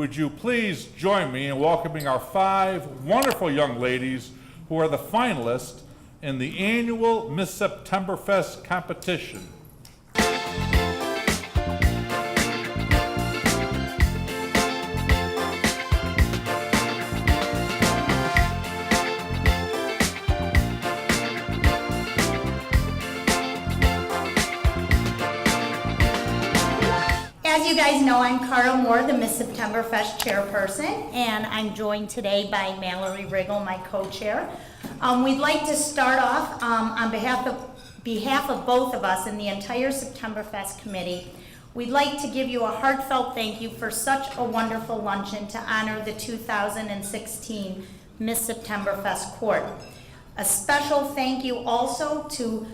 would you please join me in welcoming our 5 wonderful young ladies who are the finalists in the annual Miss Septemberfest competition. As you guys know, I'm Cara Mohr, the Miss Septemberfest chairperson, and I'm joined today by Mallory Riggle, my co-chair. We'd like to start off on behalf of both of us and the entire Septemberfest committee. We'd like to give you a heartfelt thank you for such a wonderful luncheon to honor the 2016 Miss Septemberfest Court. A special thank you also to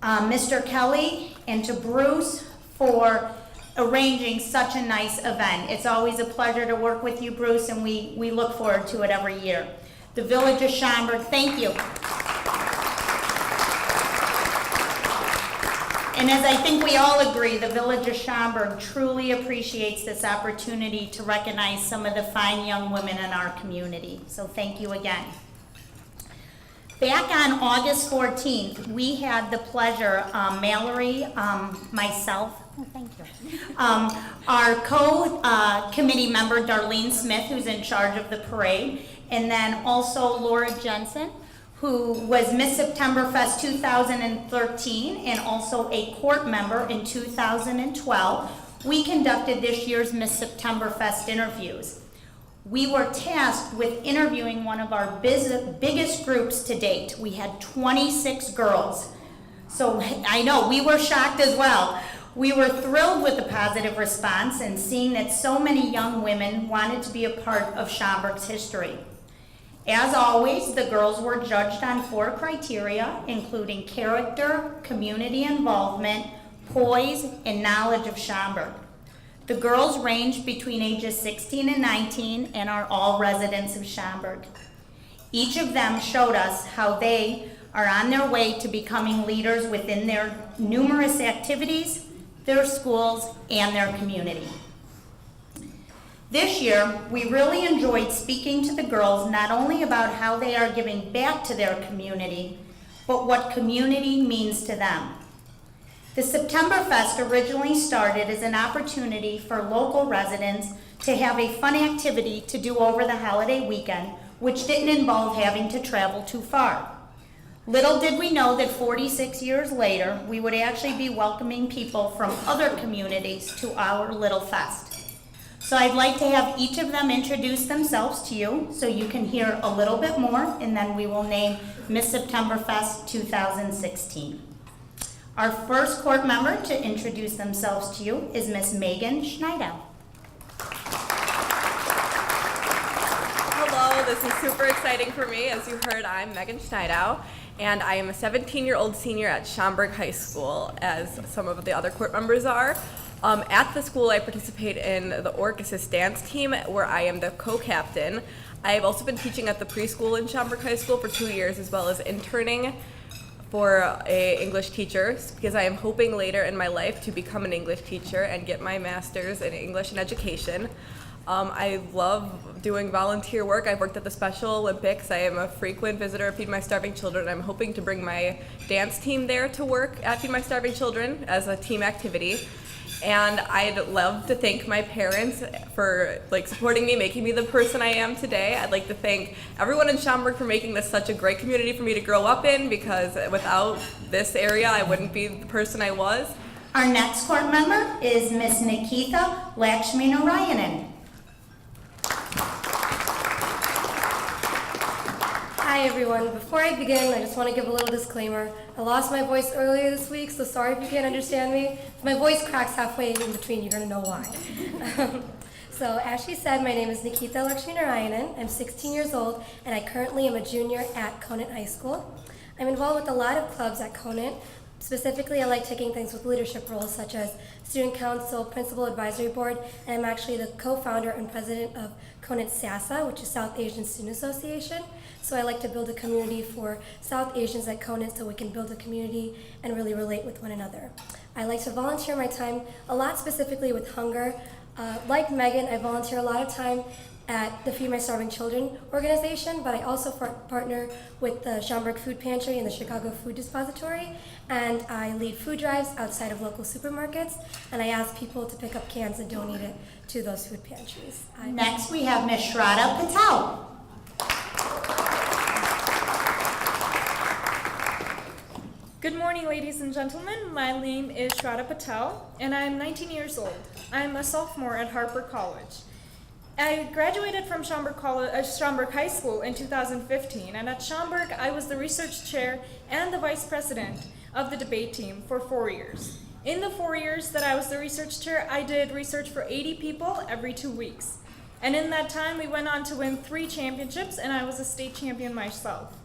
Mr. Kelly and to Bruce for arranging such a nice event. It's always a pleasure to work with you, Bruce, and we look forward to it every year. The Village of Schaumburg, thank you. And as I think we all agree, the Village of Schaumburg truly appreciates this opportunity to recognize some of the fine young women in our community. So thank you again. Back on August 14th, we had the pleasure, Mallory, myself, thank you, our co-committee member, Darlene Smith, who's in charge of the parade, and then also Laura Jensen, who was Miss Septemberfest 2013 and also a court member in 2012. We conducted this year's Miss Septemberfest interviews. We were tasked with interviewing one of our biggest groups to date. We had 26 girls. So I know, we were shocked as well. We were thrilled with the positive response and seeing that so many young women wanted to be a part of Schaumburg's history. As always, the girls were judged on 4 criteria, including character, community involvement, poise, and knowledge of Schaumburg. The girls range between ages 16 and 19 and are all residents of Schaumburg. Each of them showed us how they are on their way to becoming leaders within their numerous activities, their schools, and their community. This year, we really enjoyed speaking to the girls not only about how they are giving back to their community, but what community means to them. The Septemberfest originally started as an opportunity for local residents to have a fun activity to do over the holiday weekend, which didn't involve having to travel too far. Little did we know that 46 years later, we would actually be welcoming people from other communities to our little fest. So I'd like to have each of them introduce themselves to you so you can hear a little bit more, and then we will name Miss Septemberfest 2016. Our first court member to introduce themselves to you is Miss Megan Schneidow. Hello, this is super exciting for me. As you heard, I'm Megan Schneidow, and I am a 17-year-old senior at Schaumburg High School, as some of the other court members are. At the school, I participate in the Orchesis dance team, where I am the co-captain. I have also been teaching at the preschool in Schaumburg High School for 2 years, as well as interning for an English teacher, because I am hoping later in my life to become an English teacher and get my master's in English and education. I love doing volunteer work. I've worked at the Special Olympics. I am a frequent visitor at Feed My Starving Children. I'm hoping to bring my dance team there to work at Feed My Starving Children as a team activity. And I'd love to thank my parents for supporting me, making me the person I am today. I'd like to thank everyone in Schaumburg for making this such a great community for me to grow up in, because without this area, I wouldn't be the person I was. Our next court member is Miss Nikita Lakshminarayanan. Hi everyone. Before I begin, I just want to give a little disclaimer. I lost my voice earlier this week, so sorry if you can't understand me. If my voice cracks halfway in between, you're going to know why. So as she said, my name is Nikita Lakshminarayanan. I'm 16 years old, and I currently am a junior at Conant High School. I'm involved with a lot of clubs at Conant. Specifically, I like taking things with leadership roles such as Student Council, Principal Advisory Board, and I'm actually the co-founder and president of Conant SASA, which is South Asian Student Association. So I like to build a community for South Asians at Conant so we can build a community and really relate with one another. I like to volunteer my time a lot, specifically with hunger. Like Megan, I volunteer a lot of time at the Feed My Starving Children organization, but I also partner with the Schaumburg Food Pantry and the Chicago Food Depository, and I lead food drives outside of local supermarkets, and I ask people to pick up cans and donate it to those food pantries. Next, we have Ms. Shraddha Patel. Good morning, ladies and gentlemen. My name is Shraddha Patel, and I'm 19 years old. I'm a sophomore at Harper College. I graduated from Schaumburg High School in 2015, and at Schaumburg, I was the research chair and the vice president of the debate team for 4 years. In the 4 years that I was the research chair, I did research for 80 people every 2 weeks. And in that time, we went on to win 3 championships, and I was a state champion myself.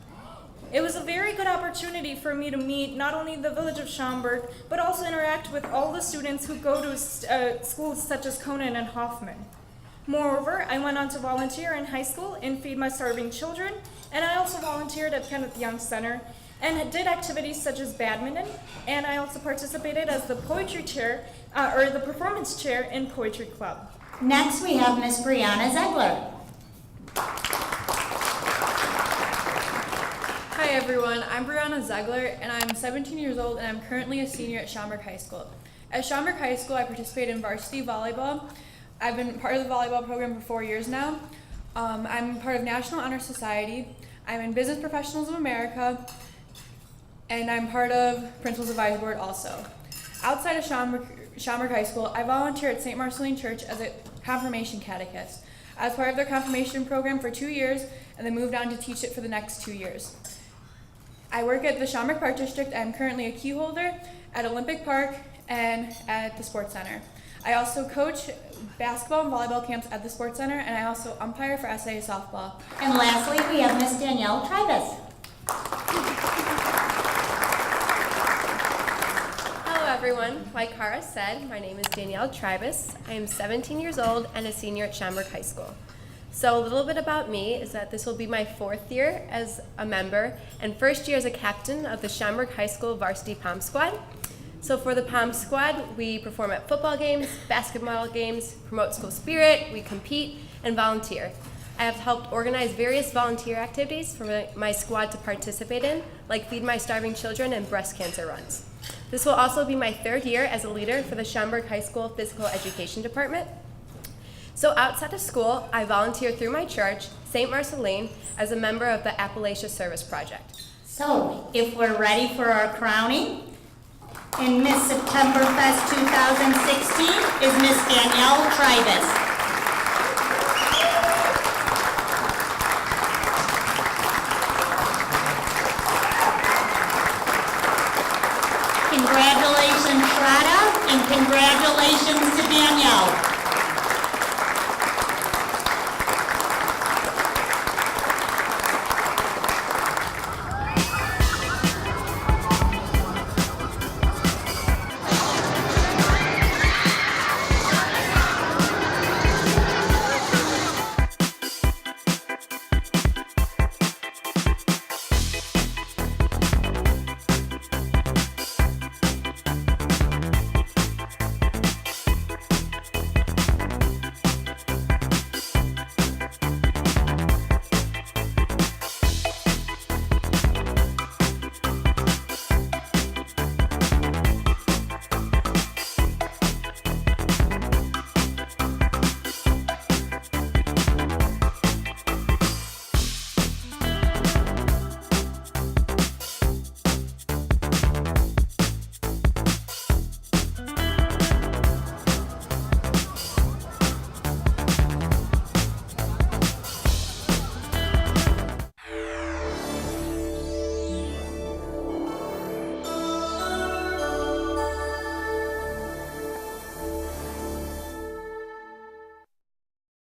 It was a very good opportunity for me to meet not only the village of Schaumburg, but also interact with all the students who go to schools such as Conan and Hoffman. Moreover, I went on to volunteer in high school in Feed My Starving Children, and I also volunteered at Kenneth Young Center and did activities such as badminton, and I also participated as the poetry chair, or the performance chair in Poetry Club. Next, we have Ms. Brianna Zegler. Hi everyone, I'm Brianna Zegler, and I'm 17 years old, and I'm currently a senior at Schaumburg High School. At Schaumburg High School, I participate in varsity volleyball. I've been part of the volleyball program for 4 years now. I'm part of National Honor Society. I'm in Business Professionals of America, and I'm part of Principals Advisory Board also. Outside of Schaumburg High School, I volunteer at St. Marceline Church as a confirmation catechist. I was part of their confirmation program for 2 years, and then moved on to teach it for the next 2 years. I work at the Schaumburg Park District. I'm currently a key holder at Olympic Park and at the Sports Center. I also coach basketball and volleyball camps at the Sports Center, and I also umpire for SAA softball. And lastly, we have Ms. Danielle Tribus. Hello everyone, like Cara said, my name is Danielle Tribus. I am 17 years old and a senior at Schaumburg High School. So a little bit about me is that this will be my 4th year as a member and 1st year as a captain of the Schaumburg High School Varsity Pom Squad. So for the Pom Squad, we perform at football games, basketball games, promote school spirit, we compete, and volunteer. I have helped organize various volunteer activities for my squad to participate in, like Feed My Starving Children and breast cancer runs. This will also be my 3rd year as a leader for the Schaumburg High School Physical Education Department. So outside of school, I volunteer through my church, St. Marceline, as a member of the Appalachia Service Project. So, if we're ready for our crowning, in Miss Septemberfest 2016 is Miss Danielle Tribus. Congratulations, Shraddha, and congratulations to Danielle.